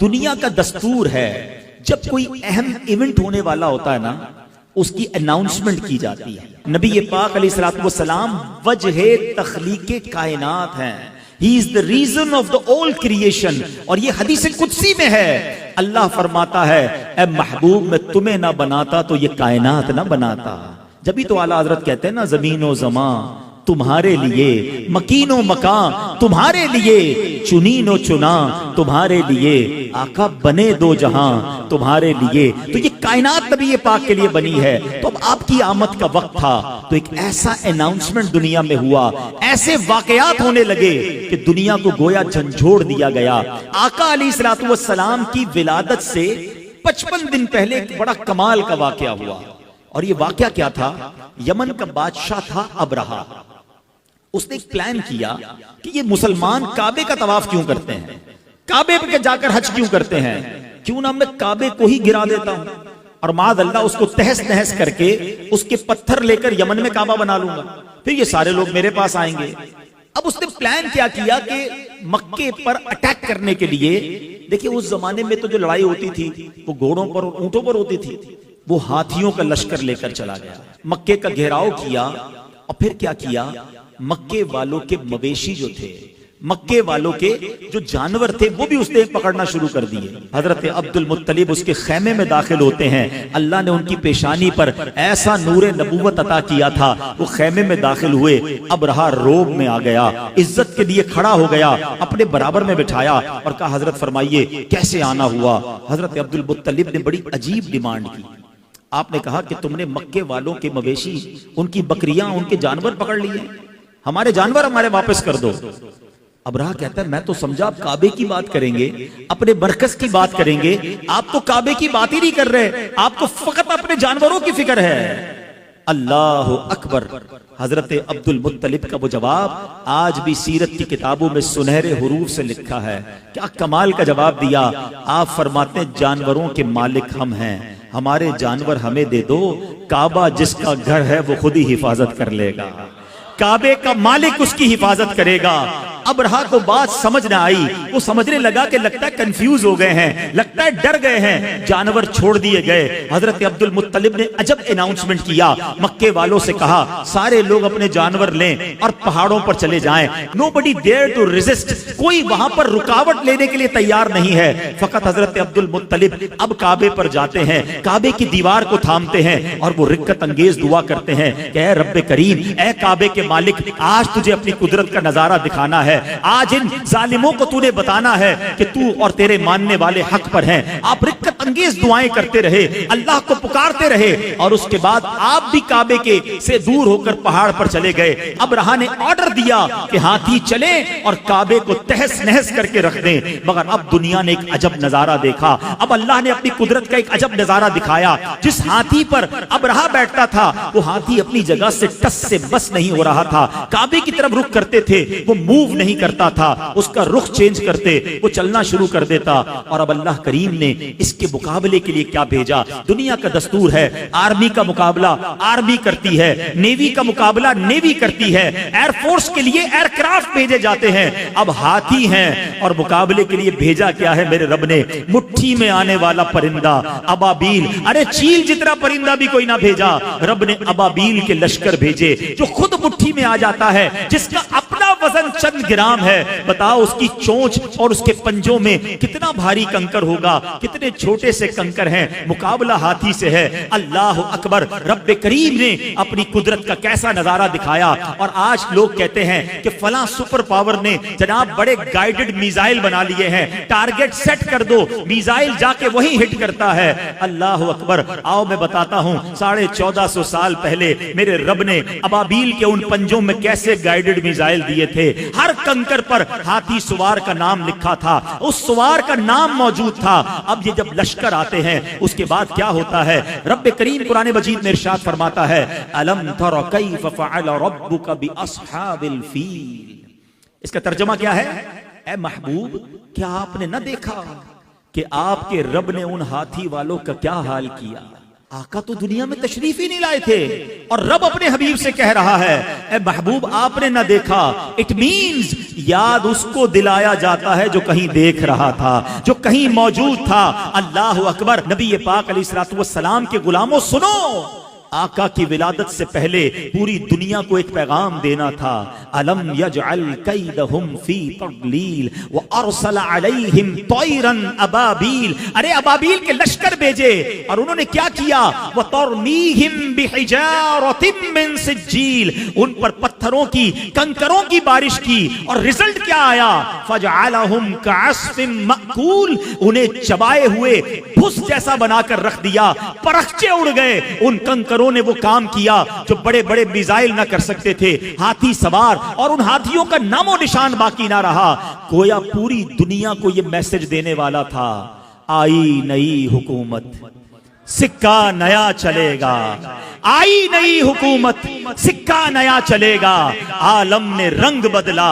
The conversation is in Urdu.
دنیا کا دستور ہے جب کوئی اہم ایونٹ ہونے والا ہوتا ہے نا اس کی اناؤنسمنٹ کی جاتی ہے. نبی پاک علیہ الصلوۃ والسلام وجہ تخلیق کائنات ہیں. He is the reason of the all creation. اور یہ حدیث قدسی میں ہے. اللہ فرماتا ہے اے محبوب میں تمہیں نہ بناتا تو یہ کائنات نہ بناتا. جبھی تو اعلیٰ حضرت کہتے ہیں نا زمین و زمان تمہارے لیے، مکین و مکان تمہارے لیے، چنین و چنا تمہارے لیے، آقا بنے دو جہاں تمہارے لیے. تو یہ کائنات نبی پاک کے لیے بنی ہے. تو اب آپ کی آمد کا وقت تھا تو ایک ایسا اناؤنسمنٹ دنیا میں ہوا، ایسے واقعات ہونے لگے کہ دنیا کو گویا جھنجھوڑ دیا گیا. آقا علیہ الصلوۃ والسلام کی ولادت سے 55 دن پہلے ایک بڑا کمال کا واقعہ ہوا. اور یہ واقعہ کیا تھا؟ یمن کا بادشاہ تھا ابرہہ. اس نے ایک پلان کیا کہ یہ مسلمان کعبے کا طواف کیوں کرتے ہیں، کعبے پہ جا کر حج کیوں کرتے ہیں، کیوں نہ میں کعبے کو ہی گرا دیتا ہوں اور معاذ اللہ اس کو تہس نہس کر کے اس کے پتھر لے کر یمن میں کعبہ بنا لوں گا، پھر یہ سارے لوگ میرے پاس آئیں گے. اب اس نے پلان کیا کہ مکے پر اٹیک کرنے کے لیے، دیکھیں اس زمانے میں تو جو لڑائی ہوتی تھی وہ گھوڑوں پر اور اونٹوں پر ہوتی تھی، وہ ہاتھیوں کا لشکر لے کر چلا گیا، مکے کا گھیراؤ کیا. اور پھر کیا کیا، مکے والوں کے مویشی جو تھے، مکے والوں کے جو جانور تھے وہ بھی اس نے پکڑنا شروع کر دیے. حضرت عبد المطلب اس کے خیمے میں داخل ہوتے ہیں. اللہ نے ان کی پیشانی پر ایسا نور نبوت عطا کیا تھا، وہ خیمے میں داخل ہوئے. ابرہہ روب میں آ گیا، عزت کے لیے کھڑا ہو گیا، اپنے برابر میں بٹھایا اور کہا حضرت فرمائیے کیسے آنا ہوا. حضرت عبد المطلب نے بڑی عجیب ڈیمانڈ کی. آپ نے کہا کہ تم نے مکے والوں کے مویشی، ان کی بکریاں، ان کے جانور پکڑ لیے، ہمارے جانور ہمارے واپس کر دو. ابرہہ کہتا ہے میں تو سمجھا آپ کعبے کی بات کریں گے، اپنے مرکز کی بات کریں گے، آپ تو کعبے کی بات ہی نہیں کر رہے، آپ کو فقط اپنے جانوروں کی فکر ہے. اللہ اکبر. حضرت عبد المطلب کا وہ جواب آج بھی سیرت کی کتابوں میں سنہرے حروف سے لکھا ہے. کیا کمال کا جواب دیا. آپ فرماتے ہیں جانوروں کے مالک ہم ہیں، ہمارے جانور ہمیں دے دو، کعبہ جس کا گھر ہے وہ خود ہی حفاظت کر لے گا، کعبے کا مالک اس کی حفاظت کرے گا. ابرہہ کو بات سمجھ نہ آئی، وہ سمجھنے لگا کہ لگتا ہے کنفیوز ہو گئے ہیں، لگتا ہے ڈر گئے ہیں، جانور چھوڑ دیے گئے. حضرت عبد المطلب نے عجب اناؤنسمنٹ کیا، مکے والوں سے کہا سارے لوگ اپنے جانور لیں اور پہاڑوں پر چلے جائیں. nobody dare to resist. کوئی وہاں پر رکاوٹ لینے کے لیے تیار نہیں ہے. فقط حضرت عبد المطلب اب کعبے پر جاتے ہیں، کعبے کی دیوار کو تھامتے ہیں اور وہ رکت انگیز دعا کرتے ہیں کہ اے رب کریم، اے کعبے کے مالک، آج تجھے اپنی قدرت کا نظارہ دکھانا ہے، آج ان ظالموں کو تو نے بتانا ہے کہ تو اور تیرے ماننے والے حق پر ہیں. آپ رکت انگیز دعائیں کرتے رہے، اللہ کو پکارتے رہے اور اس کے بعد آپ بھی کعبے کے سے دور ہو کر پہاڑ پر چلے گئے. ابرہہ نے آرڈر دیا کہ ہاتھی چلیں اور کعبے کو تہس نہس کر کے رکھ دیں. مگر اب دنیا نے ایک عجب نظارہ دیکھا. اب اللہ نے اپنی قدرت کا ایک عجب نظارہ دکھایا. جس ہاتھی پر ابرہہ بیٹھتا تھا وہ ہاتھی اپنی جگہ سے ٹس سے بس نہیں ہو رہا تھا. کعبے کی طرف رخ کرتے تھے وہ موو نہیں کرتا تھا، اس کا رخ چینج کرتے وہ چلنا شروع کر دیتا. اور اب اللہ کریم نے اس کے مقابلے کے لیے کیا بھیجا. دنیا کا دستور ہے آرمی کا مقابلہ آرمی کرتی ہے، نیوی کا مقابلہ نیوی کرتی ہے، ایئر فورس کے لیے ایئر کرافٹ بھیجے جاتے ہیں. اب ہاتھی ہیں اور مقابلے کے لیے بھیجا کیا ہے میرے رب نے؟ مٹھی میں آنے والا پرندہ ابابیل. ارے چیل جتنا پرندہ بھی کوئی نہ بھیجا، رب نے ابابیل کے لشکر بھیجے جو خود مٹھی میں آ جاتا ہے، جس کا اپنا وزن چند گرام ہے. بتاؤ اس کی چونچ اور اس کے پنجوں میں کتنا بھاری کنکر ہوگا، کتنے چھوٹے سے کنکر ہیں. مقابلہ ہاتھی سے ہے. اللہ اکبر. رب کریم نے اپنی قدرت کا کیسا نظارہ دکھایا. اور آج لوگ کہتے ہیں کہ فلاں سپر پاور نے جناب بڑے گائیڈڈ میزائل بنا لیے ہیں، ٹارگٹ سیٹ کر دو، میزائل جا کے وہیں ہٹ کرتا ہے. اللہ اکبر. آؤ میں بتاتا ہوں 1450 سال پہلے میرے رب نے ابابیل کے ان پنجوں میں کیسے گائیڈڈ میزائل دیے تھے. ہر کنکر پر ہاتھی سوار کا نام لکھا تھا، اس سوار کا نام موجود تھا. اب یہ جب لشکر آتے ہیں اس کے بعد کیا ہوتا ہے؟ رب کریم قرآن مجید میں ارشاد فرماتا ہے الم تر کیف فعل ربک باصحاب الفیل. اس کا ترجمہ کیا ہے؟ اے محبوب کیا آپ نے نہ دیکھا کہ آپ کے رب نے ان ہاتھی والوں کا کیا حال کیا؟ آقا تو دنیا میں تشریف ہی نہیں لائے تھے اور رب اپنے حبیب سے کہہ رہا ہے اے محبوب آپ نے نہ دیکھا. اٹ مینز یاد اس کو دلایا جاتا ہے جو کہیں دیکھ رہا تھا, جو کہیں موجود تھا. اللہ اکبر. نبی پاک علیہ الصلوۃ والسلام کے غلاموں سنو, آقا کی ولادت سے پہلے پوری دنیا کو ایک پیغام دینا تھا. الم یجعل کیدہم فی تضلیل وارسل علیہم طیرا ابابیل. ارے ابابیل کے لشکر بھیجے اور انہوں نے کیا کیا؟ وترمیہم بحجارۃ من سجیل. ان پر پتھروں کی, کنکروں کی بارش کی اور رزلٹ کیا آیا؟ فجعلہم کعصف مأکول. انہیں چبائے ہوئے بھس جیسا بنا کر رکھ دیا, پرخچے اڑ گئے. ان کنکروں نے وہ کام کیا جو بڑے بڑے میزائل نہ کر سکتے تھے, ہاتھی سوار, اور ان ہاتھیوں کا نام و نشان باقی نہ رہا. گویا پوری دنیا کو یہ میسج دینے والا تھا, آئی نئی حکومت, سکہ نیا چلے گا. آئی نئی حکومت, سکہ نیا چلے گا. عالم نے رنگ بدلا.